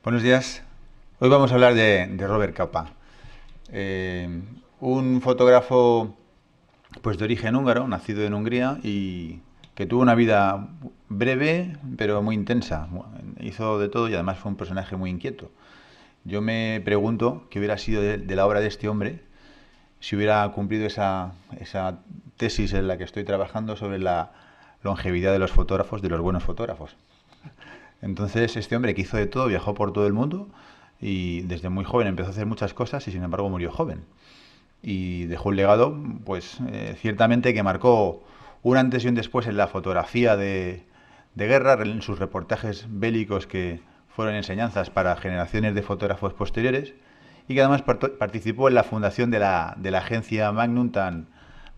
Buenos días. Hoy vamos a hablar de Robert Capa, un fotógrafo pues de origen húngaro, nacido en Hungría y que tuvo una vida breve pero muy intensa. Hizo de todo y además fue un personaje muy inquieto. Yo me pregunto qué hubiera sido de la obra de este hombre si hubiera cumplido esa tesis en la que estoy trabajando sobre la longevidad de los fotógrafos, de los buenos fotógrafos. Entonces, este hombre que hizo de todo, viajó por todo el mundo y desde muy joven empezó a hacer muchas cosas y sin embargo murió joven. Y dejó un legado, pues ciertamente que marcó un antes y un después en la fotografía de guerra, en sus reportajes bélicos que fueron enseñanzas para generaciones de fotógrafos posteriores y que además participó en la fundación de la agencia Magnum, tan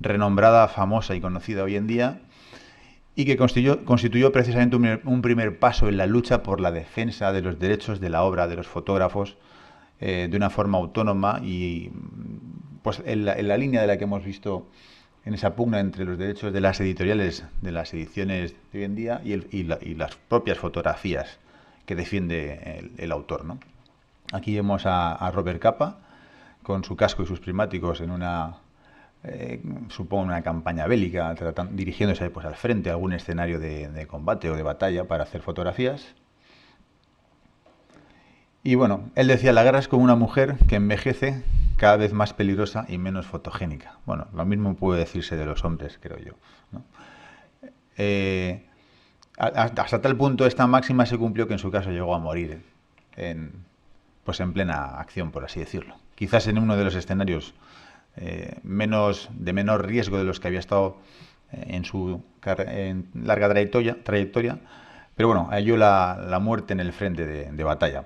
renombrada, famosa y conocida hoy en día, y que constituyó precisamente un primer paso en la lucha por la defensa de los derechos de la obra de los fotógrafos de una forma autónoma y pues en la línea de la que hemos visto en esa pugna entre los derechos de las editoriales de las ediciones de hoy en día y las propias fotografías que defiende el autor, ¿no? Aquí vemos a Robert Capa con su casco y sus prismáticos en supongo una campaña bélica, dirigiéndose pues al frente a algún escenario de combate o de batalla para hacer fotografías. Y bueno, él decía, la guerra es como una mujer que envejece cada vez más peligrosa y menos fotogénica. Bueno, lo mismo puede decirse de los hombres, creo yo, ¿no? Eh, Hasta tal punto esta máxima se cumplió que en su caso llegó a morir en, pues en plena acción, por así decirlo. Quizás en uno de los escenarios de menor riesgo de los que había estado en larga trayectoria, pero bueno, halló la muerte en el frente de batalla.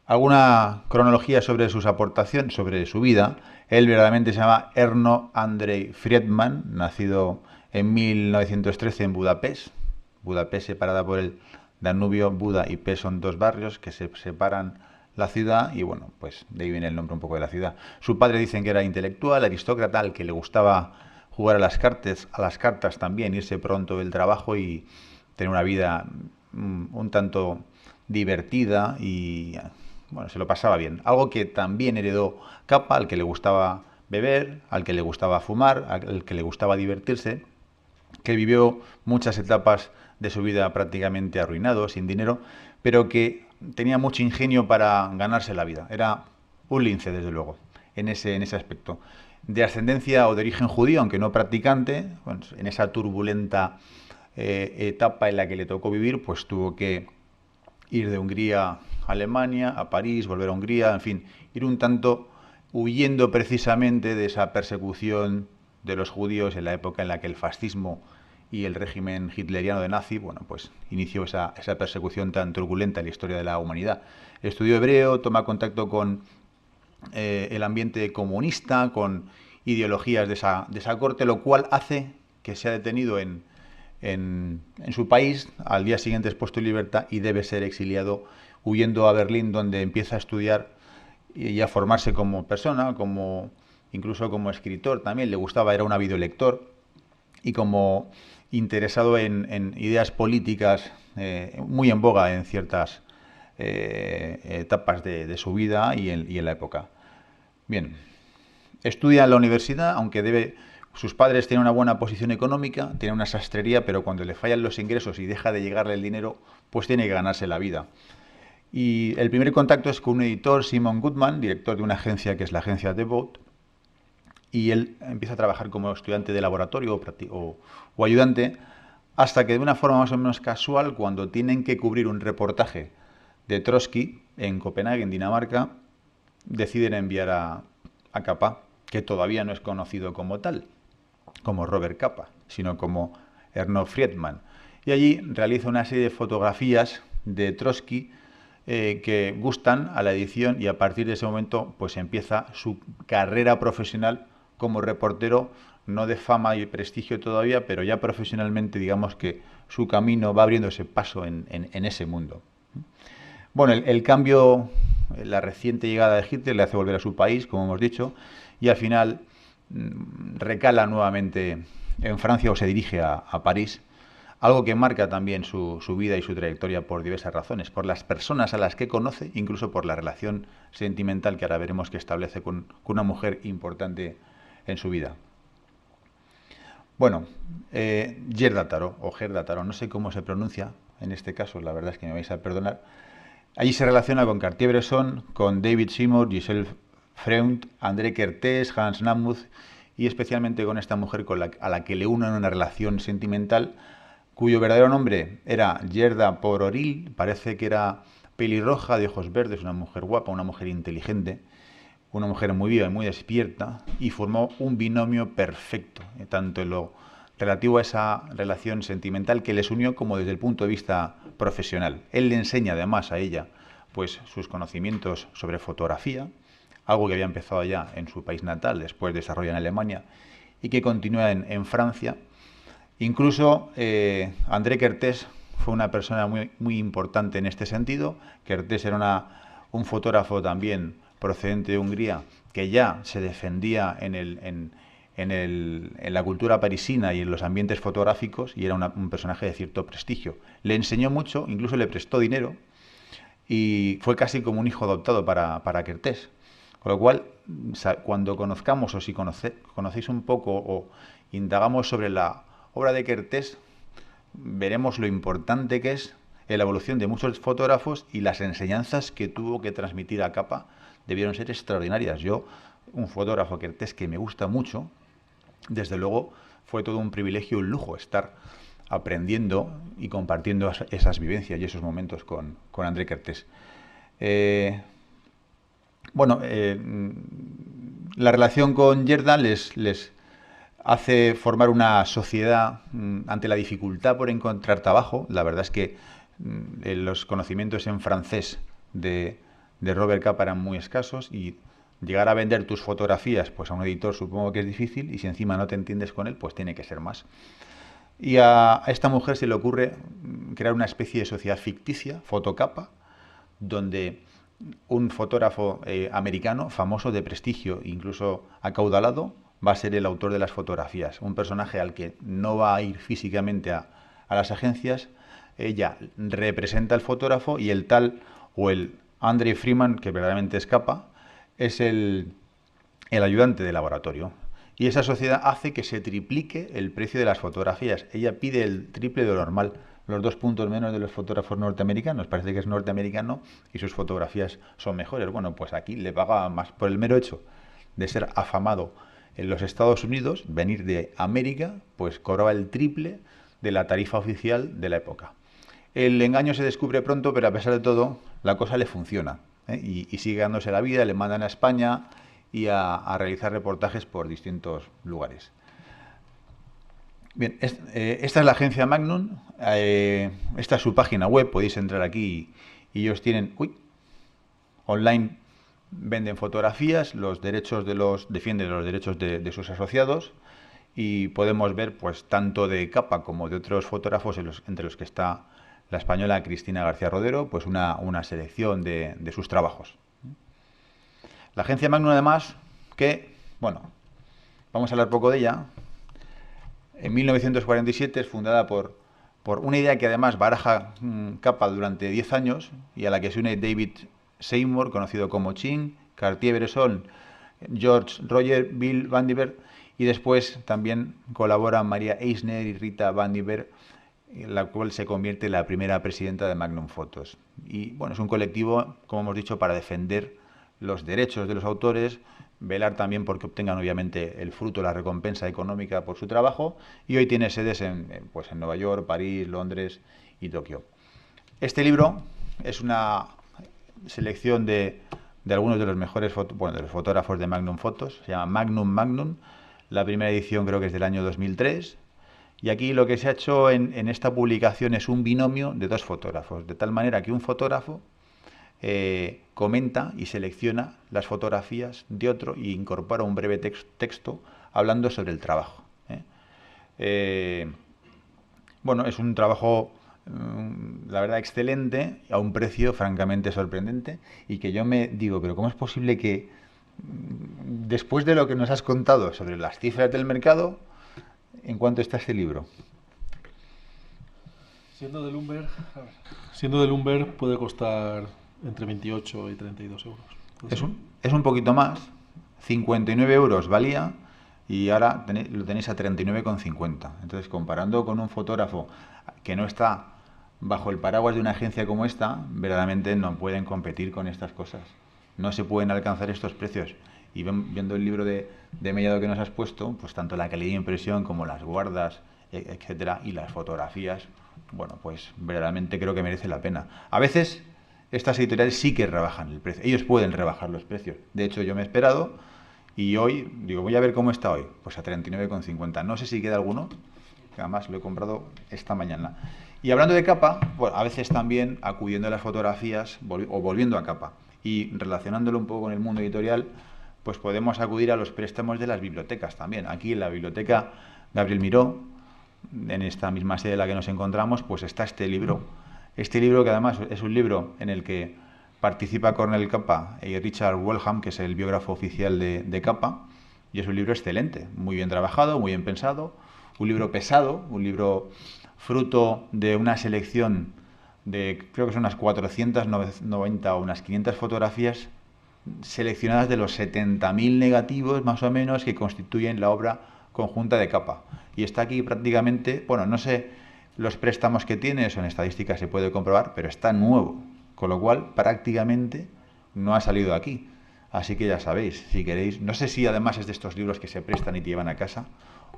Alguna cronología sobre sus aportaciones, sobre su vida. Él verdaderamente se llama Erno Andrei Friedman, nacido en 1913 en Budapest. Budapest separada por el Danubio, Buda y Pest son dos barrios que se separan la ciudad y bueno, pues de ahí viene el nombre un poco de la ciudad. Su padre dicen que era intelectual, aristócrata, al que le gustaba jugar a las cartas también, irse pronto del trabajo y tener una vida un tanto divertida y bueno, se lo pasaba bien. Algo que también heredó Capa, al que le gustaba beber, al que le gustaba fumar, al que le gustaba divertirse, que vivió muchas etapas de su vida prácticamente arruinado, sin dinero, pero que tenía mucho ingenio para ganarse la vida. Era un lince, desde luego, en ese aspecto. De ascendencia o de origen judío, aunque no practicante, bueno, en esa turbulenta etapa en la que le tocó vivir, pues tuvo que ir de Hungría a Alemania, a París, volver a Hungría, en fin, ir un tanto huyendo precisamente de esa persecución de los judíos en la época en la que el fascismo y el régimen hitleriano de nazi, bueno, pues inició esa persecución tan turbulenta en la historia de la humanidad. Estudió hebreo, toma contacto con el ambiente comunista, con ideologías de esa corte, lo cual hace que sea detenido en su país, al día siguiente es puesto en libertad y debe ser exiliado huyendo a Berlín, donde empieza a estudiar y a formarse como persona, incluso como escritor también. Le gustaba, era un ávido lector y como interesado en ideas políticas muy en boga en ciertas etapas de su vida y en la época. Bien, estudia en la universidad, aunque sus padres tienen una buena posición económica, tienen una sastrería, pero cuando le fallan los ingresos y deja de llegarle el dinero, pues tiene que ganarse la vida. Y el primer contacto es con un editor, Simon Goodman, director de una agencia que es la agencia Devote, y él empieza a trabajar como estudiante de laboratorio o ayudante, hasta que de una forma más o menos casual, cuando tienen que cubrir un reportaje de Trotsky en Copenhague, en Dinamarca, deciden enviar a Capa, que todavía no es conocido como tal, como Robert Capa, sino como Erno Friedman. Y allí realiza una serie de fotografías de Trotsky que gustan a la edición y a partir de ese momento pues empieza su carrera profesional como reportero, no de fama y prestigio todavía, pero ya profesionalmente digamos que su camino va abriéndose paso en ese mundo. Bueno, el cambio, la reciente llegada de Hitler le hace volver a su país, como hemos dicho, y al final recala nuevamente en Francia o se dirige a París, Algo que marca también su vida y su trayectoria por diversas razones, por las personas a las que conoce, incluso por la relación sentimental que ahora veremos que establece con una mujer importante en su vida. Bueno, Gerda Taro, o Gerda Taro, no sé cómo se pronuncia en este caso, la verdad es que me vais a perdonar. Allí se relaciona con Cartier-Bresson, con David Seymour, Giselle Freund, André Kertész, Hans Namuth y especialmente con esta mujer a la que le unen una relación sentimental cuyo verdadero nombre era Gerda Pororil, parece que era pelirroja, de ojos verdes, una mujer guapa, una mujer inteligente, una mujer muy viva y muy despierta, y formó un binomio perfecto, tanto en lo relativo a esa relación sentimental que les unió como desde el punto de vista profesional. Él le enseña además a ella pues sus conocimientos sobre fotografía, algo que había empezado ya en su país natal, después desarrolla en Alemania y que continúa en Francia. Incluso André Kertész fue una persona muy importante en este sentido. Kertész era un fotógrafo también procedente de Hungría que ya se defendía en la cultura parisina y en los ambientes fotográficos y era un personaje de cierto prestigio. Le enseñó mucho, incluso le prestó dinero y fue casi como un hijo adoptado para Kertész. Con lo cual, cuando conozcamos o si conocéis un poco o indagamos sobre la obra de Kertész, veremos lo importante que es en la evolución de muchos fotógrafos y las enseñanzas que tuvo que transmitir a capa debieron ser extraordinarias. Yo, un fotógrafo Kertész que me gusta mucho, desde luego fue todo un privilegio y un lujo estar aprendiendo y compartiendo esas vivencias y esos momentos con André Kertész. La relación con Gerda les hace formar una sociedad ante la dificultad por encontrar trabajo. La verdad es que los conocimientos en francés de Robert Capa eran muy escasos y llegar a vender tus fotografías pues a un editor supongo que es difícil y si encima no te entiendes con él pues tiene que ser más. Y a esta mujer se le ocurre crear una especie de sociedad ficticia, Fotocapa, donde un fotógrafo americano famoso de prestigio, incluso acaudalado, va a ser el autor de las fotografías. Un personaje al que no va a ir físicamente a las agencias. Ella representa al fotógrafo y el tal o el Andre Freeman, que verdaderamente escapa, es el ayudante de laboratorio. Y esa sociedad hace que se triplique el precio de las fotografías. Ella pide el triple de lo normal, los 2 puntos menos de los fotógrafos norteamericanos. Parece que es norteamericano y sus fotografías son mejores. Bueno, pues aquí le pagaba más por el mero hecho de ser afamado en los Estados Unidos, venir de América, pues cobraba el triple de la tarifa oficial de la época. El engaño se descubre pronto, pero a pesar de todo, la cosa le funciona, y sigue ganándose la vida, le mandan a España y a realizar reportajes por distintos lugares. Bien, esta es la agencia Magnum, esta es su página web, podéis entrar aquí y ellos tienen, online venden fotografías, defienden los derechos de sus asociados y podemos ver pues tanto de Capa como de otros fotógrafos entre los que está la española Cristina García Rodero, pues una selección de sus trabajos. La agencia Magnum además, vamos a hablar poco de ella. En 1947 es fundada por una idea que además baraja Capa durante 10 años y a la que se une David Seymour, conocido como Chin, Cartier-Bresson, George Roger, Bill Vandiver y después también colaboran María Eisner y Rita Vandiver, la cual se convierte en la primera presidenta de Magnum Photos. Y bueno, es un colectivo, como hemos dicho, para defender los derechos de los autores, velar también porque obtengan obviamente el fruto, la recompensa económica por su trabajo y hoy tiene sedes en Nueva York, París, Londres y Tokio. Este libro es una selección de algunos de los mejores de los fotógrafos de Magnum Photos, se llama Magnum. La primera edición creo que es del año 2003 y aquí lo que se ha hecho en esta publicación es un binomio de 2 fotógrafos, de tal manera que un fotógrafo comenta y selecciona las fotografías de otro e incorpora un breve texto hablando sobre el trabajo. Es un trabajo, la verdad, excelente, a un precio francamente sorprendente y que yo me digo, pero ¿cómo es posible que después de lo que nos has contado sobre las cifras del mercado, en cuánto está este libro? Siendo de Lumber puede costar entre 28 y 32 euros. Es un poquito más, 59 euros valía y ahora lo tenéis a 39,50. Entonces, comparando con un fotógrafo que no está bajo el paraguas de una agencia como esta, verdaderamente no pueden competir con estas cosas. No se pueden alcanzar estos precios. Y viendo el libro de Mellado que nos has puesto, pues tanto la calidad de impresión como las guardas, etcétera, y las fotografías, bueno, pues verdaderamente creo que merece la pena. A veces estas editoriales sí que rebajan el precio. Ellos pueden rebajar los precios. De hecho, yo me he esperado y hoy, digo, voy a ver cómo está hoy. Pues a 39,50. No sé si queda alguno, que además lo he comprado esta mañana. Y hablando de capa, pues a veces también acudiendo a las fotografías o volviendo a capa y relacionándolo un poco con el mundo editorial, pues podemos acudir a los préstamos de las bibliotecas también. Aquí en la biblioteca Gabriel Miró, en esta misma sede en la que nos encontramos, pues está este libro. Este libro que además es un libro en el que participa Cornel Capa y Richard Wellham, que es el biógrafo oficial de Capa, y es un libro excelente, muy bien trabajado, muy bien pensado, un libro pesado, un libro fruto de una selección de, creo que son unas 490 o unas 500 fotografías seleccionadas de los 70.000 negativos más o menos que constituyen la obra conjunta de Capa. Y está aquí prácticamente, bueno, no sé los préstamos que tiene, eso en estadística se puede comprobar, pero está nuevo, con lo cual prácticamente no ha salido aquí. Así que ya sabéis, si queréis, no sé si además es de estos libros que se prestan y te llevan a casa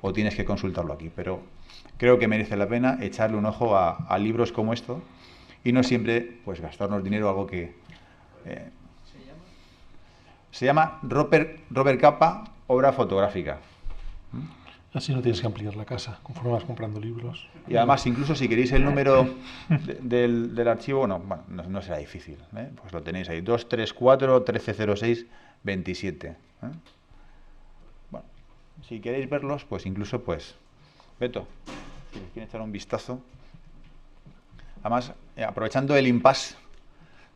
o tienes que consultarlo aquí, pero creo que merece la pena echarle un ojo a libros como esto y no siempre pues gastarnos dinero algo que... se llama Robert Capa, obra fotográfica. Así no tienes que ampliar la casa conforme vas comprando libros. Y además, incluso si queréis el número del archivo, no será difícil, ¿eh? Pues lo tenéis ahí, 234-1306-27. Bueno, si queréis verlos, pues incluso, pues, Beto, si les quieren echar un vistazo. Además, aprovechando el impasse,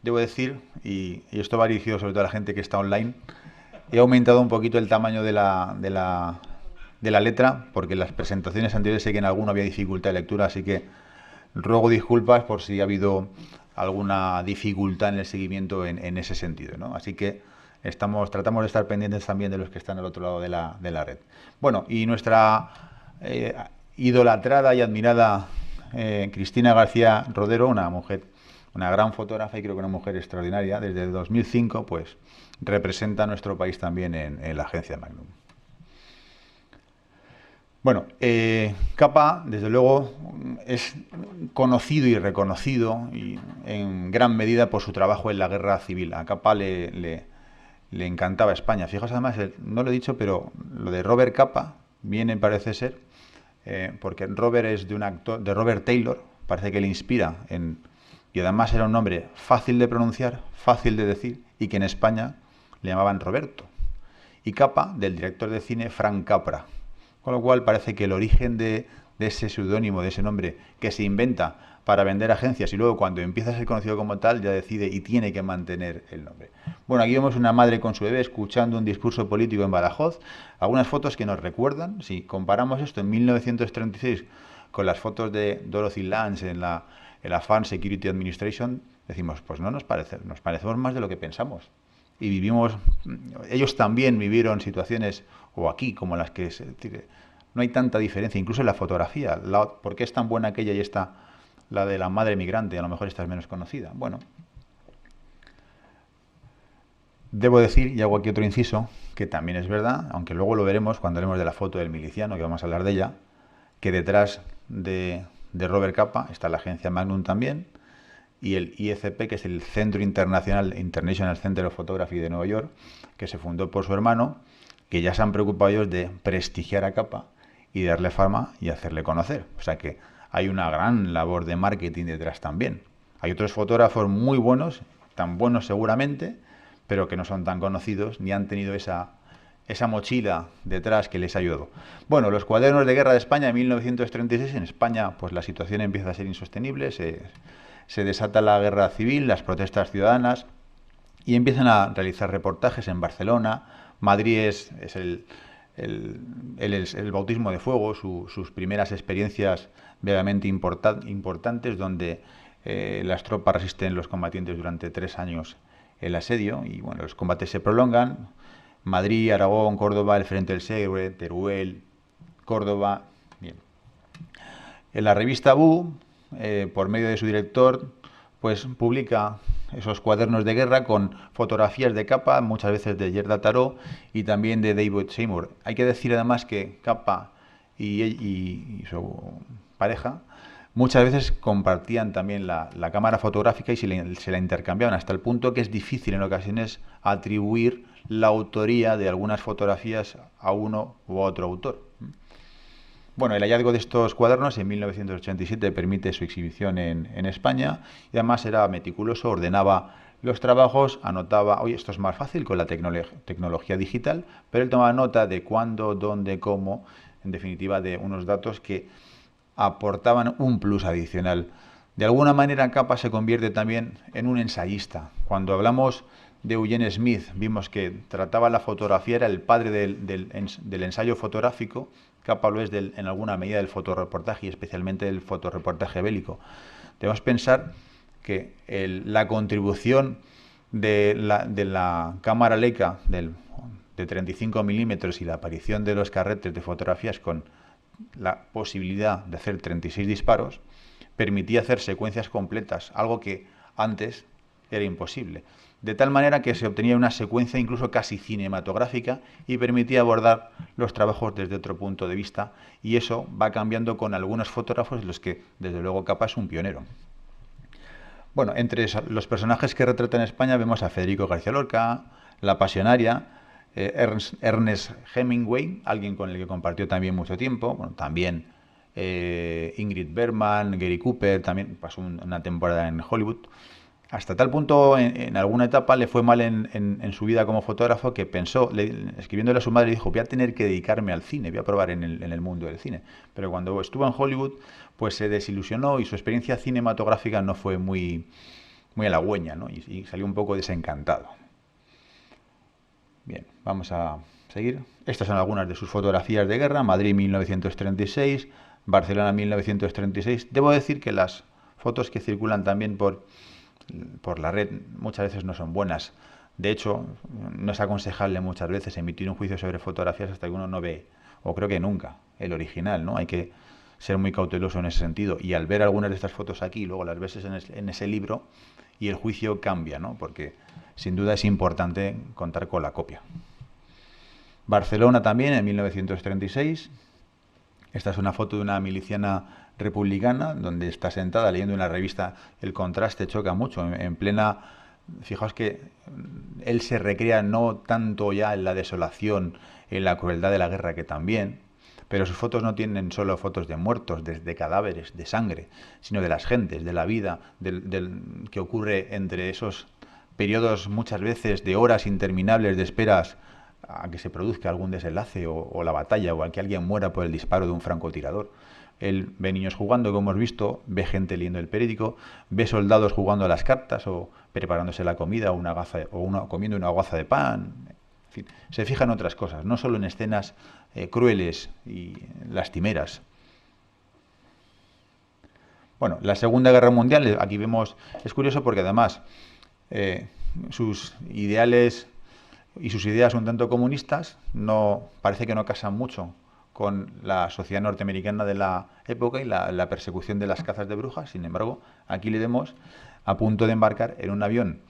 debo decir, y esto va dirigido sobre todo a la gente que está online, he aumentado un poquito el tamaño de la letra, porque en las presentaciones anteriores sé que en alguno había dificultad de lectura, así que ruego disculpas por si ha habido alguna dificultad en el seguimiento en ese sentido, ¿no? Así que tratamos de estar pendientes también de los que están al otro lado de la red. Bueno, y nuestra idolatrada y admirada Cristina García Rodero, una mujer, una gran fotógrafa y creo que una mujer extraordinaria, desde el 2005 pues representa a nuestro país también en la agencia Magnum. Bueno, Capa, desde luego, es conocido y reconocido y en gran medida por su trabajo en la guerra civil. A Capa le encantaba España. Fijaos, además, no lo he dicho, pero lo de Robert Capa viene, parece ser, porque Robert es de un actor, de Robert Taylor, parece que le inspira y además era un nombre fácil de pronunciar, fácil de decir, y que en España le llamaban Roberto. Y Capa, del director de cine Frank Capra. Con lo cual parece que el origen de ese seudónimo, de ese nombre que se inventa para vender agencias y luego cuando empieza a ser conocido como tal ya decide y tiene que mantener el nombre. Bueno, aquí vemos una madre con su bebé escuchando un discurso político en Badajoz, algunas fotos que nos recuerdan, si comparamos esto en 1936 con las fotos de Dorothy Lance en la Farm Security Administration, decimos, pues no nos parecemos más de lo que pensamos. Y ellos también vivieron situaciones, o aquí, como las que no hay tanta diferencia, incluso en la fotografía. ¿Por qué es tan buena aquella y esta, la de la madre migrante? A lo mejor esta es menos conocida. Bueno, debo decir, y hago aquí otro inciso, que también es verdad, aunque luego lo veremos cuando hablemos de la foto del miliciano, que vamos a hablar de ella, que detrás de Robert Capa está la agencia Magnum también, y el ICP, que es el Centro International Center of Photography de Nueva York, que se fundó por su hermano, que ya se han preocupado ellos de prestigiar a Capa y darle fama y hacerle conocer. O sea que hay una gran labor de marketing detrás también. Hay otros fotógrafos muy buenos, tan buenos seguramente, pero que no son tan conocidos ni han tenido esa mochila detrás que les ayudó. Bueno, los cuadernos de guerra de España en 1936, en España pues la situación empieza a ser insostenible, se desata la guerra civil, las protestas ciudadanas y empiezan a realizar reportajes en Barcelona. Madrid es el bautismo de fuego, sus primeras experiencias verdaderamente importantes, donde las tropas resisten los combatientes durante 3 años el asedio, y bueno, los combates se prolongan. Madrid, Aragón, Córdoba, el Frente del Segre, Teruel, Córdoba. Bien. En la revista Bu, por medio de su director, pues publica esos cuadernos de guerra con fotografías de Capa, muchas veces de Gerda Tarot y también de David Seymour. Hay que decir además que Capa y su pareja muchas veces compartían también la cámara fotográfica y se la intercambiaban, hasta el punto que es difícil en ocasiones atribuir la autoría de algunas fotografías a uno u otro autor. Bueno, el hallazgo de estos cuadernos en 1987 permite su exhibición en España, y además era meticuloso, ordenaba los trabajos, anotaba, oye, esto es más fácil con la tecnología digital, pero él tomaba nota de cuándo, dónde, cómo, en definitiva de unos datos que aportaban un plus adicional. De alguna manera Capa se convierte también en un ensayista. Cuando hablamos de Eugene Smith, vimos que trataba la fotografía, era el padre del ensayo fotográfico. Capa lo es en alguna medida del fotoreportaje, y especialmente del fotoreportaje bélico. Debemos pensar que la contribución de la cámara Leica de 35 milímetros y la aparición de los carretes de fotografías con la posibilidad de hacer 36 disparos permitía hacer secuencias completas, algo que antes era imposible. De tal manera que se obtenía una secuencia incluso casi cinematográfica y permitía abordar los trabajos desde otro punto de vista, y eso va cambiando con algunos fotógrafos en los que desde luego Capa es un pionero. Bueno, entre los personajes que retrata en España vemos a Federico García Lorca, La Pasionaria, Ernest Hemingway, alguien con el que compartió también mucho tiempo, bueno, también Ingrid Bergman, Gary Cooper, también pasó una temporada en Hollywood. Hasta tal punto, en alguna etapa le fue mal en su vida como fotógrafo, que pensó, escribiéndole a su madre, dijo, voy a tener que dedicarme al cine, voy a probar en el mundo del cine. Pero cuando estuvo en Hollywood, pues se desilusionó y su experiencia cinematográfica no fue muy halagüeña, ¿no? Y salió un poco desencantado. Bien, vamos a seguir. Estas son algunas de sus fotografías de guerra. Madrid 1936, Barcelona 1936. Debo decir que las fotos que circulan también por la red muchas veces no son buenas. De hecho, no es aconsejable muchas veces emitir un juicio sobre fotografías hasta que uno no ve, o creo que nunca, el original, ¿no? Hay que ser muy cauteloso en ese sentido. Y al ver algunas de estas fotos aquí, luego las ves en ese libro, y el juicio cambia, ¿no? Porque sin duda es importante contar con la copia. Barcelona también, en 1936. Esta es una foto de una miliciana republicana, donde está sentada leyendo una revista. El contraste choca mucho. En plena... Fijaos que él se recrea no tanto ya en la desolación, en la crueldad de la guerra, que también, pero sus fotos no tienen solo fotos de muertos, de cadáveres, de sangre, sino de las gentes, de la vida, que ocurre entre esos periodos muchas veces de horas interminables de esperas a que se produzca algún desenlace o la batalla, o a que alguien muera por el disparo de un francotirador. Él ve niños jugando, como hemos visto, ve gente leyendo el periódico, ve soldados jugando a las cartas o preparándose la comida o comiendo una hogaza de pan. En fin, se fija en otras cosas, no solo en escenas crueles y lastimeras. Bueno, la Segunda Guerra Mundial, aquí vemos, es curioso porque además sus ideales y sus ideas un tanto comunistas parece que no casan mucho con la sociedad norteamericana de la época y la persecución de las cazas de brujas. Sin embargo, aquí le vemos a punto de embarcar en un avión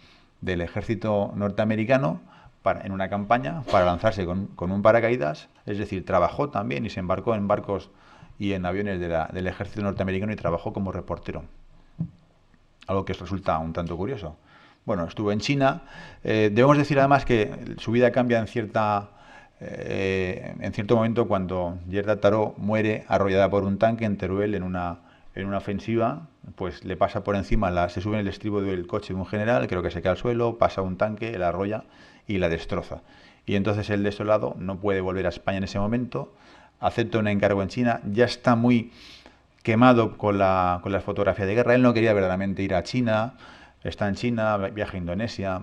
del ejército norteamericano en una campaña para lanzarse con un paracaídas. Es decir, trabajó también y se embarcó en barcos y en aviones del ejército norteamericano y trabajó como reportero. Algo que resulta un tanto curioso. Bueno, estuvo en China. Debemos decir además que su vida cambia en cierto momento cuando Gerda Tarot muere arrollada por un tanque en Teruel en una ofensiva. Pues le pasa por encima, se sube en el estribo del coche de un general, creo que se cae al suelo, pasa un tanque, la arrolla y la destroza. Y entonces el desolado no puede volver a España en ese momento, acepta un encargo en China, ya está muy quemado con la fotografía de guerra. Él no quería verdaderamente ir a China, está en China, viaja a Indonesia,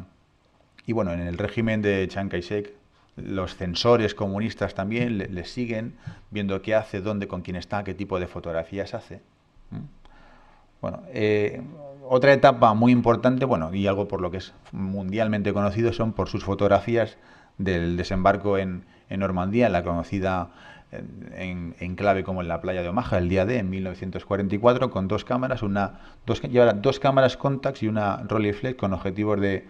y bueno, en el régimen de Chiang Kai-shek Los censores comunistas también le siguen, viendo qué hace, dónde, con quién está, qué tipo de fotografías hace. Bueno, otra etapa muy importante, bueno, y algo por lo que es mundialmente conocido, son por sus fotografías del desembarco en Normandía, en la conocida enclave como en la playa de Omaha, el día D, en 1944, con dos cámaras, lleva dos cámaras Contax y una Rolleiflex con objetivos de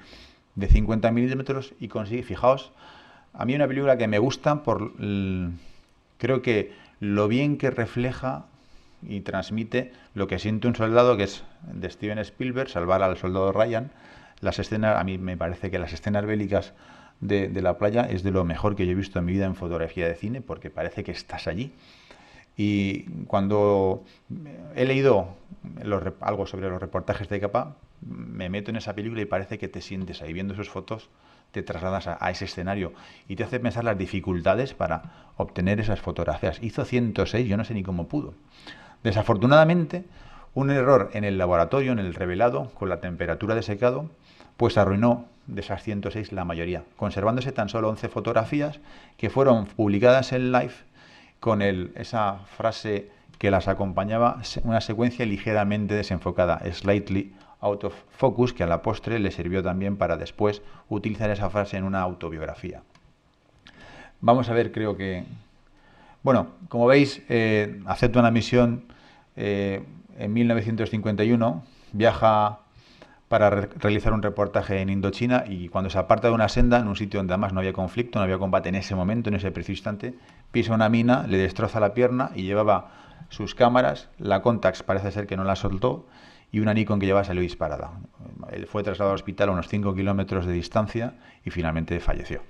50 milímetros y consigue, fijaos, a mí una película que me gusta creo que lo bien que refleja y transmite lo que siente un soldado, que es de Steven Spielberg, salvar al soldado Ryan. Las escenas, a mí me parece que las escenas bélicas de la playa es de lo mejor que yo he visto en mi vida en fotografía de cine, porque parece que estás allí. Y cuando he leído algo sobre los reportajes de capa, me meto en esa película y parece que te sientes ahí viendo sus fotos, te trasladas a ese escenario y te hace pensar las dificultades para obtener esas fotografías. Hizo 106, yo no sé ni cómo pudo. Desafortunadamente, un error en el laboratorio, en el revelado, con la temperatura de secado, pues arruinó de esas 106 la mayoría, conservándose tan solo 11 fotografías que fueron publicadas en Life con esa frase que las acompañaba, una secuencia ligeramente desenfocada, slightly out of focus, que a la postre le sirvió también para después utilizar esa frase en una autobiografía. Vamos a ver, creo que... Bueno, como veis, acepta una misión en 1951, viaja para realizar un reportaje en Indochina y cuando se aparta de una senda, en un sitio donde además no había conflicto, no había combate en ese momento, en ese preciso instante, pisa una mina, le destroza la pierna y llevaba sus cámaras, la Contax parece ser que no la soltó y una Nikon que llevaba salió disparada. Él fue trasladado al hospital a unos 5 kilómetros de distancia y finalmente falleció.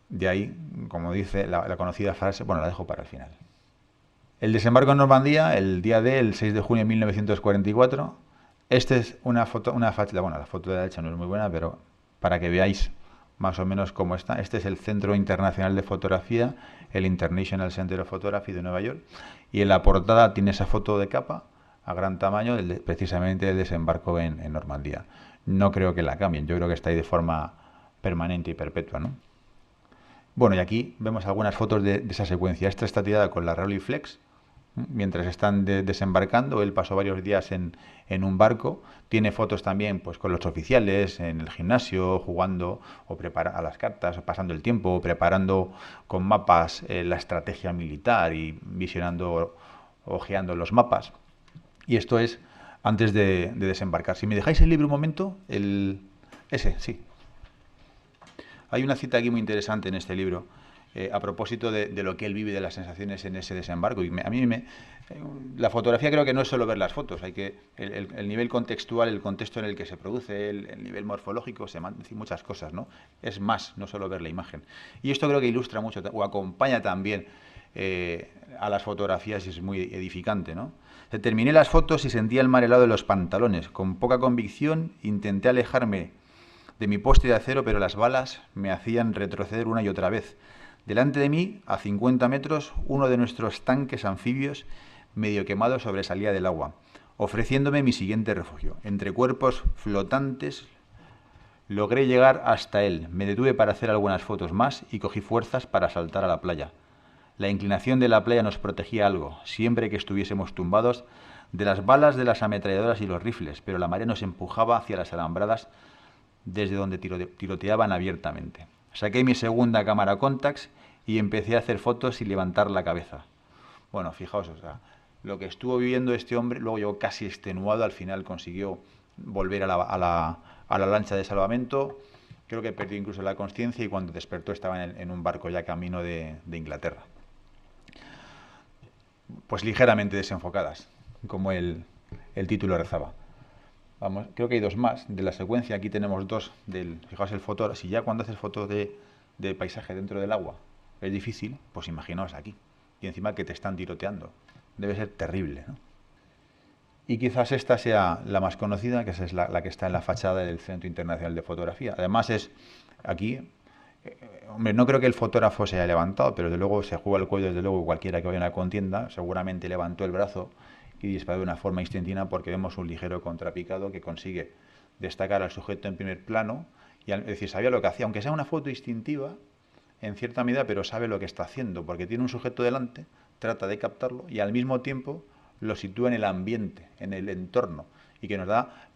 De ahí, como dice la conocida frase, bueno, la dejo para el final. El desembarco en Normandía, el día D, el 6 de junio de 1944. Esta es una foto, bueno, la foto de la derecha no es muy buena, pero para que veáis más o menos cómo está. Este es el Centro Internacional de Fotografía, el International Center of Photography de Nueva York, y en la portada tiene esa foto de capa a gran tamaño, precisamente del desembarco en Normandía. No creo que la cambien, yo creo que está ahí de forma permanente y perpetua, ¿no? Bueno, y aquí vemos algunas fotos de esa secuencia. Esta está tirada con la Rolleiflex. Mientras están desembarcando, él pasó varios días en un barco. Tiene fotos también pues con los oficiales en el gimnasio, jugando o a las cartas, pasando el tiempo, preparando con mapas la estrategia militar y visionando, ojeando los mapas. Y esto es antes de desembarcar. Si me dejáis el libro un momento, ese, sí. Hay una cita aquí muy interesante en este libro. A propósito de lo que él vive, de las sensaciones en ese desembarco. Y la fotografía creo que no es solo ver las fotos, hay que el nivel contextual, el contexto en el que se produce, el nivel morfológico, muchas cosas, ¿no? Es más, no solo ver la imagen. Y esto creo que ilustra mucho, o acompaña también a las fotografías y es muy edificante, ¿no? Terminé las fotos y sentía el mar helado de los pantalones. Con poca convicción intenté alejarme de mi poste de acero, pero las balas me hacían retroceder una y otra vez. Delante de mí, a 50 metros, uno de nuestros tanques anfibios, medio quemado, sobresalía del agua, ofreciéndome mi siguiente refugio. Entre cuerpos flotantes, logré llegar hasta él. Me detuve para hacer algunas fotos más y cogí fuerzas para saltar a la playa. La inclinación de la playa nos protegía algo, siempre que estuviésemos tumbados, de las balas de las ametralladoras y los rifles, pero la marea nos empujaba hacia las alambradas desde donde tiroteaban abiertamente. Saqué mi segunda cámara Contax y empecé a hacer fotos y levantar la cabeza. Bueno, fijaos, o sea, lo que estuvo viviendo este hombre, luego llegó casi extenuado, al final consiguió volver a la lancha de salvamento, creo que perdió incluso la conciencia y cuando despertó estaba en un barco ya camino de Inglaterra. Pues ligeramente desenfocadas, como el título rezaba. Vamos, creo que hay dos más de la secuencia. Aquí tenemos dos fijaos el fotógrafo. Si ya cuando haces fotos de paisaje dentro del agua es difícil, pues imaginaos aquí. Y encima que te están tiroteando. Debe ser terrible, ¿no? Y quizás esta sea la más conocida, que es la que está en la fachada del Centro Internacional de Fotografía. Además es aquí... hombre, no creo que el fotógrafo se haya levantado, pero desde luego se juega el cuello, desde luego cualquiera que vaya a una contienda seguramente levantó el brazo y disparó de una forma instintiva porque vemos un ligero contrapicado que consigue destacar al sujeto en primer plano Es decir, sabía lo que hacía, aunque sea una foto instintiva, en cierta medida, pero sabe lo que está haciendo, porque tiene un sujeto delante, trata de captarlo y al mismo tiempo lo sitúa en el ambiente, en el entorno, y que nos da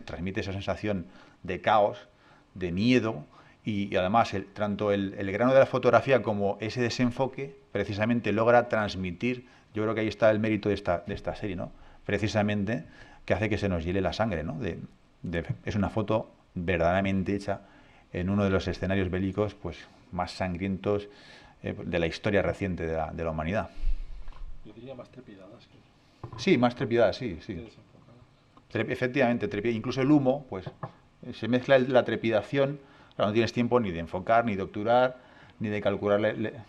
transmite esa sensación de caos, de miedo, y además tanto el grano de la fotografía como ese desenfoque precisamente logra transmitir, yo creo que ahí está el mérito de esta serie, ¿no? Precisamente que hace que se nos hiele la sangre, ¿no? Es una foto verdaderamente hecha en uno de los escenarios bélicos pues más sangrientos de la historia reciente de la humanidad. Yo diría más trepidadas que Sí, más trepidadas, sí, sí. desenfocadas. Efectivamente, incluso el humo, pues se mezcla la trepidación, claro, no tienes tiempo ni de enfocar, ni de obturar, ni de calcular.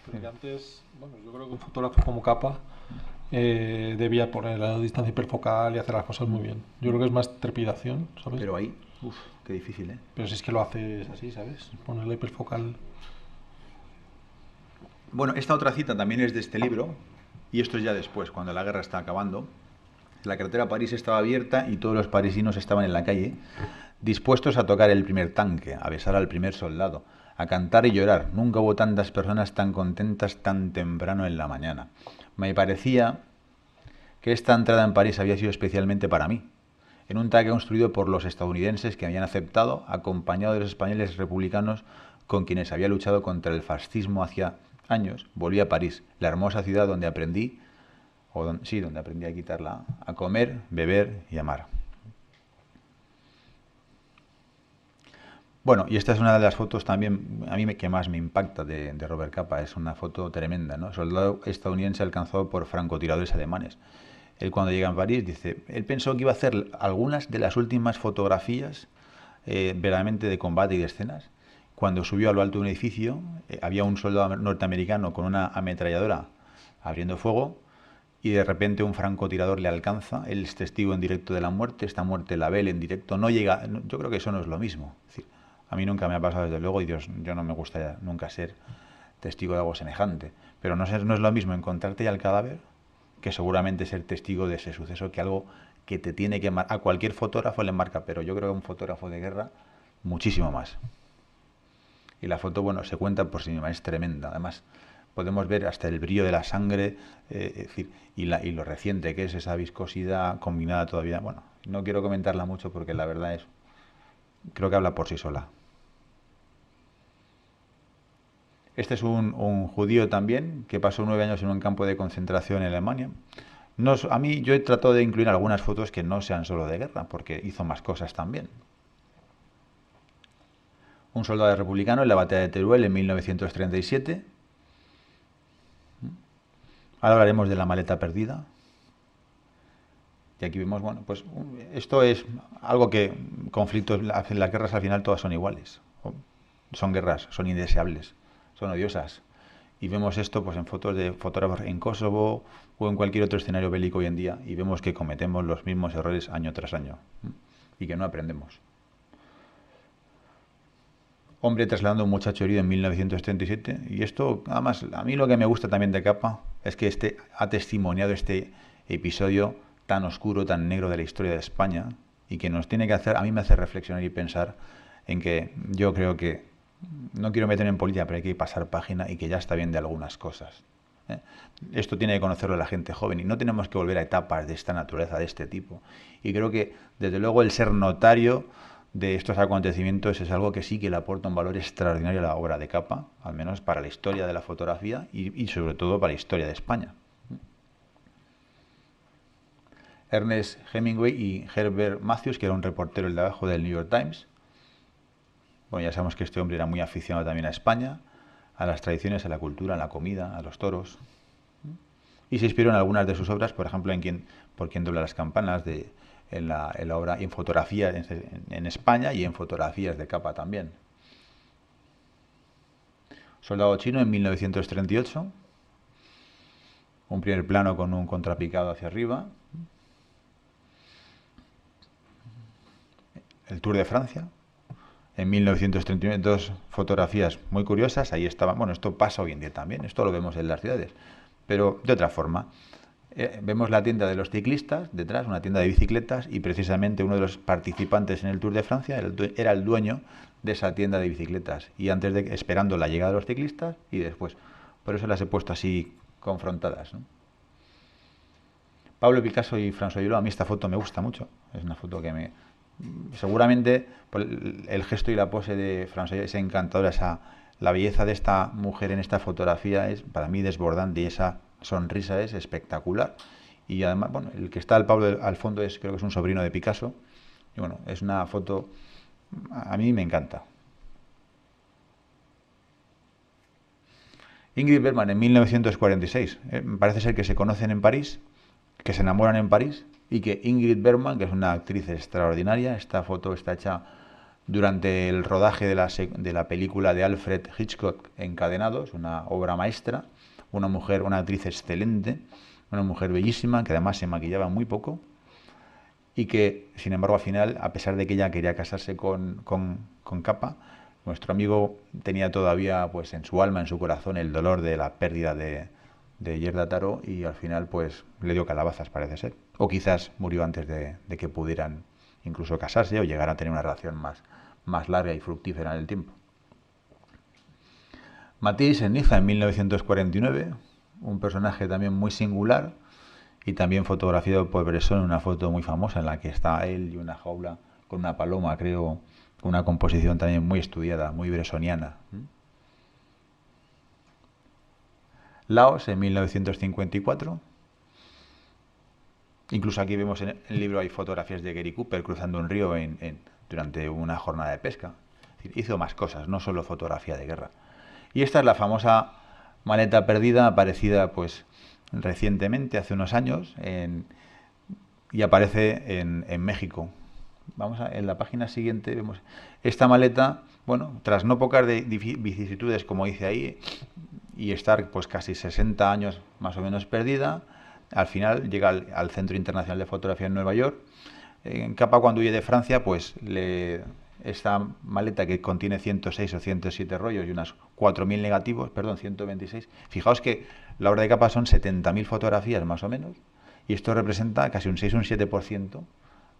Porque antes, bueno, yo creo que un fotógrafo como Capa debía poner la distancia hiperfocal y hacer las cosas muy bien. Yo creo que es más trepidación, ¿sabes? Pero ahí, uff, qué difícil, ¿eh? Pero si es que lo haces así, ¿sabes? Poner la hiperfocal. Bueno, esta otra cita también es de este libro, y esto es ya después, cuando la guerra está acabando. La carretera a París estaba abierta y todos los parisinos estaban en la calle, dispuestos a tocar el primer tanque, a besar al primer soldado, a cantar y llorar. Nunca hubo tantas personas tan contentas tan temprano en la mañana. Me parecía que esta entrada en París había sido especialmente para mí, en un tanque construido por los estadounidenses que habían aceptado, acompañado de los españoles republicanos con quienes había luchado contra el fascismo hacía años. Volví a París, la hermosa ciudad donde aprendí donde aprendí a quitarla, a comer, beber y amar. Bueno, y esta es una de las fotos también, a mí que más me impacta de Robert Capa, es una foto tremenda, ¿no? Soldado estadounidense alcanzado por francotiradores alemanes. Él cuando llega a París dice, él pensó que iba a hacer algunas de las últimas fotografías verdaderamente de combate y de escenas. Cuando subió a lo alto de un edificio, había un soldado norteamericano con una ametralladora abriendo fuego, y de repente un francotirador le alcanza, él es testigo en directo de la muerte, esta muerte la ve él en directo, no llega, yo creo que eso no es lo mismo. Es decir, a mí nunca me ha pasado desde luego y yo no me gustaría nunca ser testigo de algo semejante, pero no es lo mismo encontrarte ya el cadáver que seguramente ser testigo de ese suceso, que algo que te tiene que marcar, a cualquier fotógrafo le marca, pero yo creo que a un fotógrafo de guerra muchísimo más. Y la foto, bueno, se cuenta por sí misma, es tremenda, además podemos ver hasta el brillo de la sangre, es decir, y lo reciente que es esa viscosidad combinada todavía. Bueno, no quiero comentarla mucho porque la verdad es, creo que habla por sí sola. Este es un judío también que pasó 9 años en un campo de concentración en Alemania. A mí yo he tratado de incluir algunas fotos que no sean solo de guerra, porque hizo más cosas también. Un soldado republicano en la batalla de Teruel en 1937. Ahora hablaremos de la maleta perdida. Y aquí vemos, bueno, pues esto es algo que conflictos, las guerras al final todas son iguales. Son guerras, son indeseables, son odiosas. Y vemos esto pues en fotos de fotógrafos en Kosovo o en cualquier otro escenario bélico hoy en día y vemos que cometemos los mismos errores año tras año y que no aprendemos. Hombre trasladando a un muchacho herido en 1937 y esto, además, a mí lo que me gusta también de Capa es que ha testimoniado este episodio tan oscuro, tan negro de la historia de España y que nos tiene que hacer, a mí me hace reflexionar y pensar en que yo creo que, no quiero meter en política, pero hay que pasar página y que ya está bien de algunas cosas. Esto tiene que conocerlo la gente joven y no tenemos que volver a etapas de esta naturaleza, de este tipo. Y creo que, desde luego, el ser notario de estos acontecimientos es algo que sí que le aporta un valor extraordinario a la obra de Capa, al menos para la historia de la fotografía y sobre todo para la historia de España. Ernest Hemingway y Herbert Matthews, que era un reportero el de abajo del New York Times. Bueno, ya sabemos que este hombre era muy aficionado también a España, a las tradiciones, a la cultura, a la comida, a los toros. Y se inspiró en algunas de sus obras, por ejemplo, Por quien dobla las campanas, en la obra, en fotografía en España y en fotografías de Capa también. Soldado chino en 1938. Un primer plano con un contrapicado hacia arriba. El Tour de Francia. En 1939, 2 fotografías muy curiosas. Ahí estaba, bueno, esto pasa hoy en día también, esto lo vemos en las ciudades, pero de otra forma. Vemos la tienda de los ciclistas detrás, una tienda de bicicletas, y precisamente uno de los participantes en el Tour de Francia era el dueño de esa tienda de bicicletas. Y antes de, esperando la llegada de los ciclistas y después. Por eso las he puesto así confrontadas, ¿no? Pablo Picasso y François Hulot, a mí esta foto me gusta mucho. Es una foto que me... Seguramente por el gesto y la pose de François es encantadora. La belleza de esta mujer en esta fotografía es para mí desbordante y esa sonrisa es espectacular. Y además, bueno, el que está al fondo creo que es un sobrino de Picasso. Y bueno, es una foto, a mí me encanta. Ingrid Bergman en 1946. Parece ser que se conocen en París, que se enamoran en París y que Ingrid Bergman, que es una actriz extraordinaria, esta foto está hecha durante el rodaje de la película de Alfred Hitchcock, Encadenados, una obra maestra, una mujer, una actriz excelente, una mujer bellísima, que además se maquillaba muy poco y que, sin embargo, al final, a pesar de que ella quería casarse con Capa, nuestro amigo tenía todavía pues en su alma, en su corazón, el dolor de la pérdida de Yerda Taro y al final pues le dio calabazas, parece ser. O quizás murió antes de que pudieran incluso casarse o llegar a tener una relación más larga y fructífera en el tiempo. Matisse en Niza en 1949, un personaje también muy singular y también fotografiado por Bresson en una foto muy famosa en la que está él y una jaula con una paloma, creo, con una composición también muy estudiada, muy bressoniana. Laos en 1954. Incluso aquí vemos en el libro hay fotografías de Gary Cooper cruzando un río durante una jornada de pesca. Es decir, hizo más cosas, no solo fotografía de guerra. Y esta es la famosa maleta perdida, aparecida pues recientemente, hace unos años, y aparece en México. En la página siguiente vemos esta maleta, bueno, tras no pocas vicisitudes, como dice ahí, y estar pues casi 60 años más o menos perdida, al final llega al Centro Internacional de Fotografía en Nueva York. En Capa, cuando huye de Francia, pues esta maleta que contiene 106 o 107 rollos y unas 4.000 negativos, perdón, 126. Fijaos que la obra de Capa son 70.000 fotografías más o menos, y esto representa casi un 6 o un 7%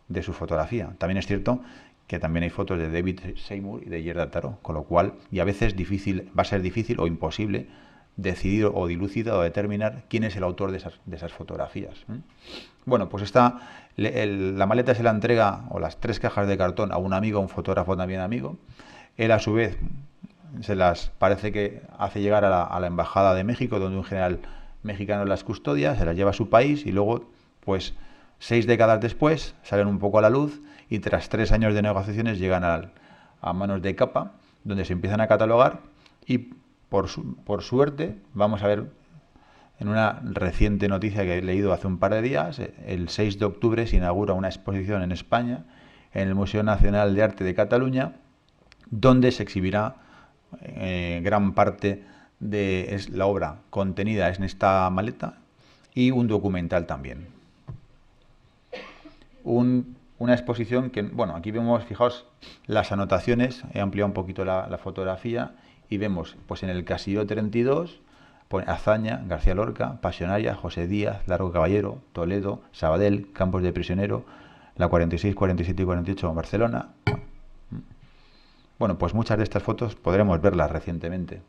de su fotografía. También es cierto que también hay fotos de David Seymour y de Yerda Taro, con lo cual, y a veces va a ser difícil o imposible decidir o dilucidar o determinar quién es el autor de esas fotografías. Bueno, pues la maleta se la entrega, o las 3 cajas de cartón, a un amigo, a un fotógrafo también amigo. Él, a su vez, parece que hace llegar a la Embajada de México, donde un general mexicano las custodia, se las lleva a su país y luego, pues, 6 décadas después, salen un poco a la luz y tras 3 años de negociaciones llegan a manos de Capa, donde se empiezan a catalogar y por suerte, vamos a ver en una reciente noticia que he leído hace un par de días, el 6 de octubre se inaugura una exposición en España, en el Museo Nacional de Arte de Cataluña, donde se exhibirá gran parte de la obra contenida en esta maleta y un documental también. Una exposición que, bueno, aquí vemos, fijaos, las anotaciones, he ampliado un poquito la fotografía y vemos, pues en el Casillero 32, Azaña, García Lorca, Pasionaria, José Díaz, Largo Caballero, Toledo, Sabadell, Campos de Prisionero, la 46, 47 y 48 en Barcelona. Bueno, pues muchas de estas fotos podremos verlas recientemente.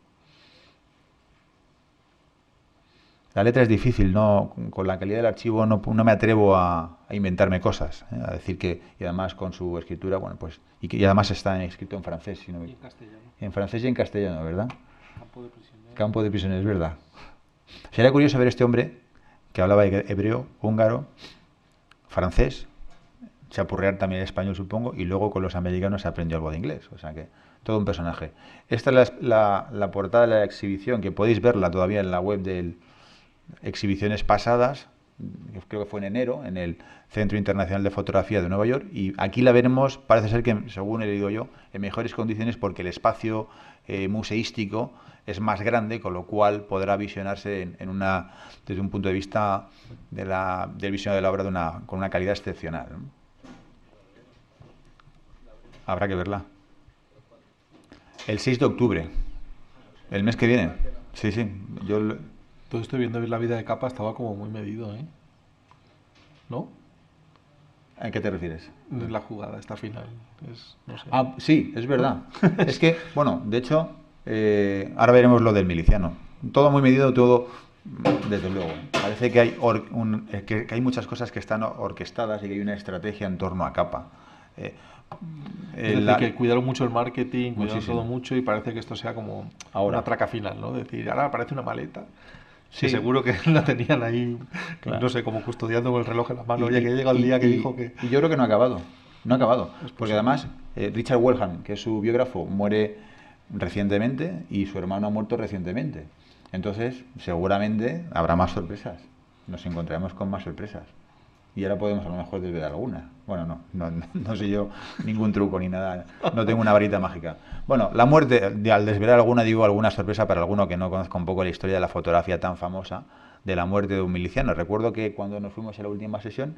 La letra es difícil, no, con la calidad del archivo no me atrevo a inventarme cosas, a decir que, y además con su escritura, bueno, pues, y además está escrito en francés, y en castellano. En francés y en castellano, ¿verdad? Campo de prisioneros. Campo de prisioneros, ¿verdad? Sería curioso ver este hombre que hablaba hebreo, húngaro, francés, chapurrear también el español, supongo, y luego con los americanos se aprendió algo de inglés, o sea que todo un personaje. Esta es la portada de la exhibición, que podéis verla todavía en la web de exhibiciones pasadas, creo que fue en enero, en el Centro Internacional de Fotografía de Nueva York, y aquí la veremos, parece ser que, según he leído yo, en mejores condiciones porque el espacio museístico es más grande, con lo cual podrá visionarse desde un punto de vista del visionado de la obra con una calidad excepcional, ¿no? Habrá que verla. El 6 de octubre, el mes que viene. Sí, sí, yo Todo esto viendo la vida de Capa estaba como muy medido, ¿eh? ¿No? ¿A qué te refieres? La jugada, esta final. No sé. Ah, sí, es verdad. Es que, bueno, de hecho, ahora veremos lo del miliciano. Todo muy medido, todo, desde luego. Parece que hay, que hay muchas cosas que están orquestadas y que hay una estrategia en torno a Capa. Eh, Es decir, que cuidaron mucho el marketing, cuidaron muchísimo. todo mucho y parece que esto sea como Ahora. una traca final, ¿no? Es decir, ahora aparece una maleta. Sí. Que seguro que la tenían ahí, Claro. no sé, como custodiando con el reloj en la mano. Oye, que llega el día que dijo que... Y yo creo que no ha acabado. No ha acabado. Es Porque posible. además, Richard Wellham, que es su biógrafo, muere recientemente y su hermano ha muerto recientemente. Entonces, seguramente habrá más sorpresas. Nos encontraremos con más sorpresas. Y ahora podemos a lo mejor desvelar alguna. Bueno, no sé yo ningún truco ni nada. No tengo una varita mágica. Bueno, la muerte, al desvelar alguna, digo alguna sorpresa para alguno que no conozca un poco la historia de la fotografía tan famosa de la muerte de un miliciano. Recuerdo que cuando nos fuimos a la última sesión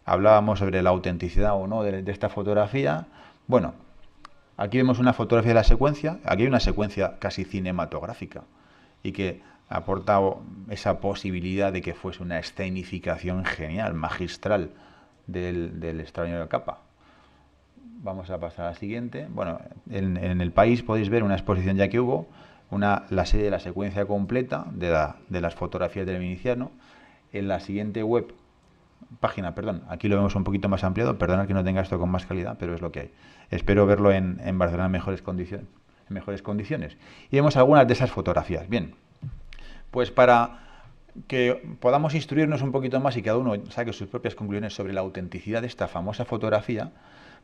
hablábamos sobre la autenticidad o no de esta fotografía. Bueno, aquí vemos una fotografía de la secuencia. Aquí hay una secuencia casi cinematográfica y que aporta esa posibilidad de que fuese una escenificación genial, magistral del extraordinario Capa. Vamos a pasar a la siguiente. Bueno, en el país podéis ver una exposición ya que hubo, la serie de la secuencia completa de las fotografías del miliciano. En la siguiente página, perdón, aquí lo vemos un poquito más ampliado, perdonad que no tenga esto con más calidad, pero es lo que hay. Espero verlo en Barcelona en mejores condiciones. Y vemos algunas de esas fotografías. Bien, pues para que podamos instruirnos un poquito más y cada uno saque sus propias conclusiones sobre la autenticidad de esta famosa fotografía,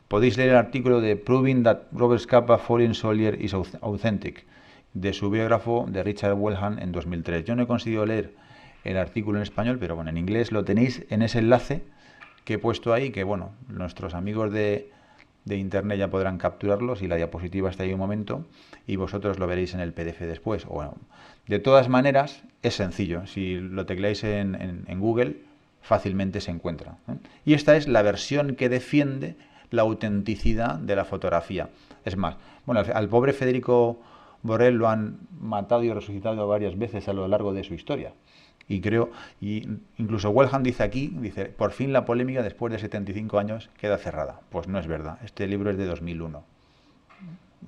podéis leer el artículo de Proving that Robert Capa Fallen Soldier is Authentic, de su biógrafo de Richard Wellham en 2003. Yo no he conseguido leer el artículo en español, pero bueno, en inglés lo tenéis en ese enlace que he puesto ahí, que bueno, nuestros amigos de internet ya podrán capturarlos y la diapositiva está ahí un momento y vosotros lo veréis en el PDF después. Bueno, de todas maneras, es sencillo. Si lo tecleáis en Google, fácilmente se encuentra. Y esta es la versión que defiende la autenticidad de la fotografía. Es más, bueno, al pobre Federico Borrell lo han matado y resucitado varias veces a lo largo de su historia. Y incluso Wellham dice aquí, por fin la polémica después de 75 años queda cerrada. Pues no es verdad, este libro es de 2001.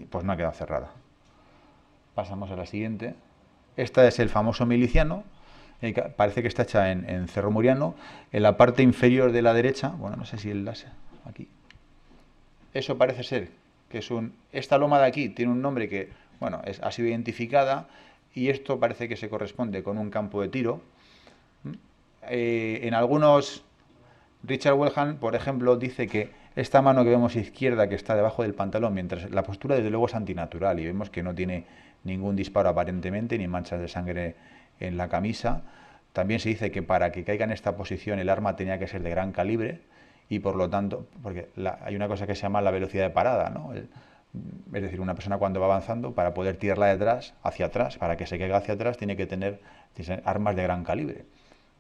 Pues no ha quedado cerrada. Pasamos a la siguiente. Esta es el famoso miliciano, parece que está hecha en Cerro Muriano. En la parte inferior de la derecha, bueno, no sé si el láser, aquí. Eso parece ser que esta loma de aquí tiene un nombre que, bueno, ha sido identificada. Y esto parece que se corresponde con un campo de tiro. En algunos, Richard Wellham, por ejemplo, dice que esta mano que vemos izquierda que está debajo del pantalón, mientras la postura desde luego es antinatural y vemos que no tiene ningún disparo aparentemente, ni manchas de sangre en la camisa. También se dice que para que caiga en esta posición el arma tenía que ser de gran calibre y por lo tanto, porque hay una cosa que se llama la velocidad de parada, ¿no? Es decir, una persona cuando va avanzando, para poder tirarla hacia atrás, para que se caiga hacia atrás, tiene que tener armas de gran calibre.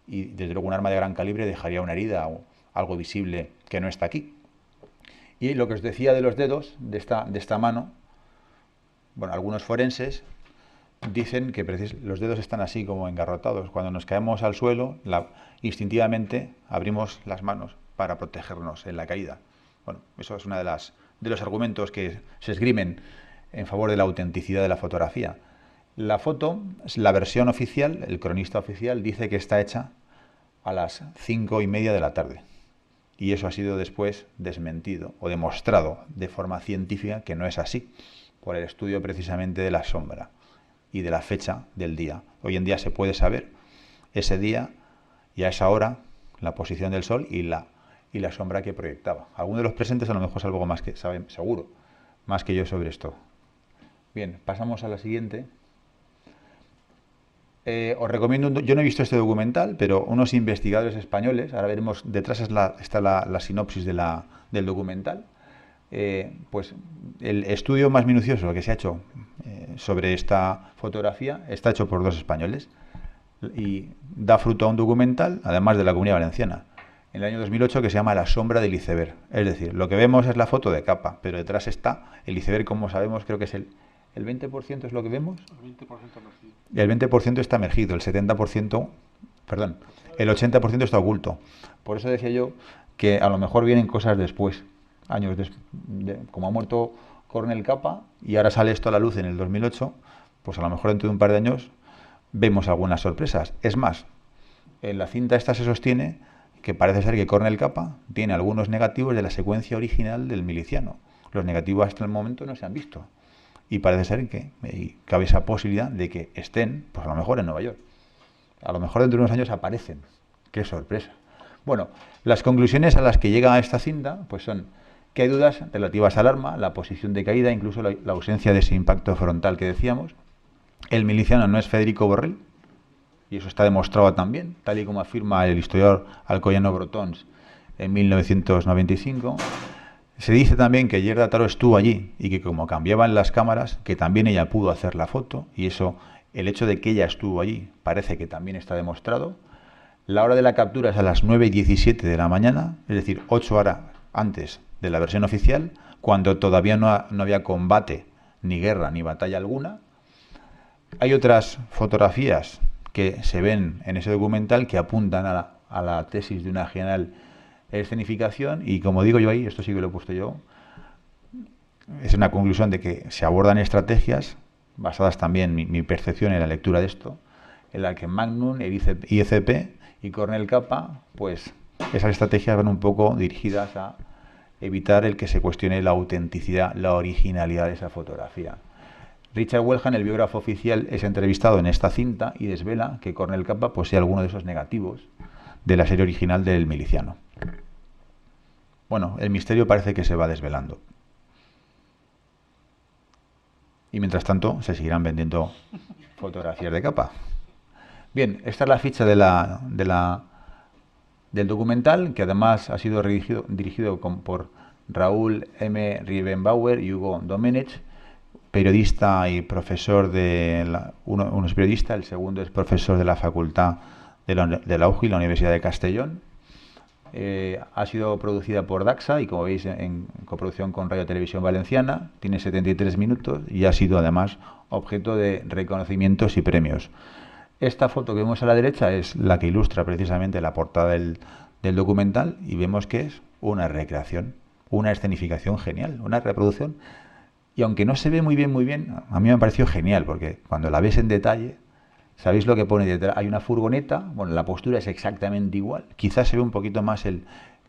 Y desde luego un arma de gran calibre dejaría una herida o algo visible que no está aquí. Y lo que os decía de los dedos, de esta mano, bueno, algunos forenses dicen que los dedos están así como engarrotados. Cuando nos caemos al suelo, instintivamente abrimos las manos para protegernos en la caída. Bueno, eso es una de los argumentos que se esgrimen en favor de la autenticidad de la fotografía. La foto, la versión oficial, el cronista oficial, dice que está hecha a las 5:30 de la tarde. Y eso ha sido después desmentido o demostrado de forma científica que no es así, por el estudio precisamente de la sombra y de la fecha del día. Hoy en día se puede saber ese día y a esa hora la posición del sol y la sombra que proyectaba. Algunos de los presentes a lo mejor es algo más que saben, seguro, más que yo sobre esto. Bien, pasamos a la siguiente. Os recomiendo, yo no he visto este documental, pero unos investigadores españoles, ahora veremos, detrás está la sinopsis del documental, pues el estudio más minucioso que se ha hecho sobre esta fotografía está hecho por dos españoles y da fruto a un documental, además de la Comunidad Valenciana, en el año 2008 que se llama La sombra del iceberg. Es decir, lo que vemos es la foto de Capa, pero detrás está el iceberg, como sabemos, creo que es ¿El 20% es lo que vemos? El 20% emergido. El 20% está emergido, el 70%, perdón, el 80% está oculto. Por eso decía yo que a lo mejor vienen cosas después, años después, como ha muerto Cornel Capa y ahora sale esto a la luz en el 2008, pues a lo mejor dentro de un par de años vemos algunas sorpresas. Es más, en la cinta esta se sostiene que parece ser que Cornel Capa tiene algunos negativos de la secuencia original del miliciano. Los negativos hasta el momento no se han visto. Y parece ser que cabe esa posibilidad de que estén, pues a lo mejor en Nueva York. A lo mejor dentro de unos años aparecen. ¡Qué sorpresa! Bueno, las conclusiones a las que llega esta cinta pues son que hay dudas relativas al arma, la posición de caída, incluso la ausencia de ese impacto frontal que decíamos. El miliciano no es Federico Borrell, y eso está demostrado también, tal y como afirma el historiador Alcoyano Brotons en 1995. Se dice también que Gerda Taro estuvo allí y que como cambiaban las cámaras, que también ella pudo hacer la foto, y eso, el hecho de que ella estuvo allí, parece que también está demostrado. La hora de la captura es a las 9:17 de la mañana, es decir, 8 horas antes de la versión oficial, cuando todavía no había combate, ni guerra, ni batalla alguna. Hay otras fotografías que se ven en ese documental que apuntan a la tesis de una genial escenificación, y como digo yo ahí, esto sí que lo he puesto yo, es una conclusión de que se abordan estrategias basadas también en mi percepción en la lectura de esto, en la que Magnum, el ICP y Cornel Capa, pues esas estrategias van un poco dirigidas a evitar el que se cuestione la autenticidad, la originalidad de esa fotografía. Richard Wellham, el biógrafo oficial, es entrevistado en esta cinta y desvela que Cornel Capa posee alguno de esos negativos de la serie original del miliciano. Bueno, el misterio parece que se va desvelando. Y mientras tanto se seguirán vendiendo fotografías de Capa. Bien, esta es la ficha del documental, que además ha sido dirigido por Raúl M. Riebenbauer y Hugo Domenech, periodista y profesor uno es periodista, el segundo es profesor de la Facultad de la UJI, la Universidad de Castellón. Ha sido producida por Daxa y, como veis, en coproducción con Radio Televisión Valenciana. Tiene 73 minutos y ha sido además objeto de reconocimientos y premios. Esta foto que vemos a la derecha es la que ilustra precisamente la portada del documental, y vemos que es una recreación, una escenificación genial, una reproducción. Y aunque no se ve muy bien, a mí me ha parecido genial, porque cuando la ves en detalle, ¿sabéis lo que pone detrás? Hay una furgoneta, bueno, la postura es exactamente igual. Quizás se ve un poquito más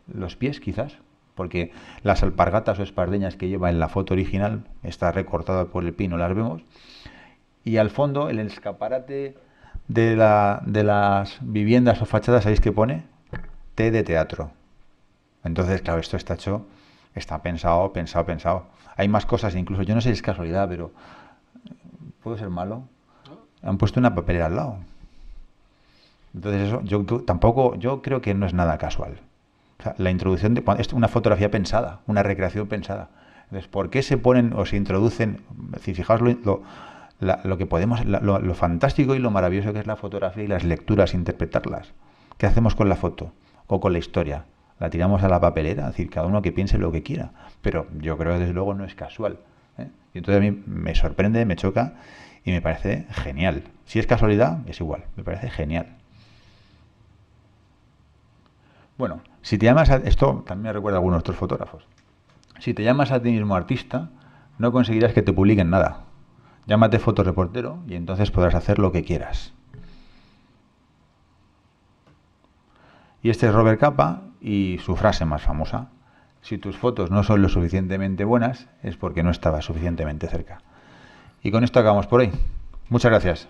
los pies, quizás, porque las alpargatas o espardeñas que lleva en la foto original está recortada por el pino, las vemos. Y al fondo, el escaparate de las viviendas o fachadas, ¿sabéis qué pone? T de teatro. Entonces, claro, esto está pensado. Hay más cosas, incluso, yo no sé si es casualidad, pero ¿puedo ser malo? Han puesto una papelera al lado. Entonces eso, yo creo que no es nada casual. O sea, la introducción es una fotografía pensada, una recreación pensada. Entonces, ¿por qué se ponen o se introducen? Si fijaos lo que podemos, lo fantástico y lo maravilloso que es la fotografía y las lecturas, interpretarlas. ¿Qué hacemos con la foto o con la historia? La tiramos a la papelera, es decir, cada uno que piense lo que quiera. Pero yo creo que desde luego no es casual, ¿eh? Y entonces a mí me sorprende, me choca y me parece genial. Si es casualidad, es igual, me parece genial. Bueno, si te llamas esto también me recuerda a algunos otros fotógrafos. Si te llamas a ti mismo artista, no conseguirás que te publiquen nada. Llámate fotoreportero y entonces podrás hacer lo que quieras. Y este es Robert Capa y su frase más famosa: si tus fotos no son lo suficientemente buenas, es porque no estabas suficientemente cerca. Y con esto acabamos por hoy. Muchas gracias.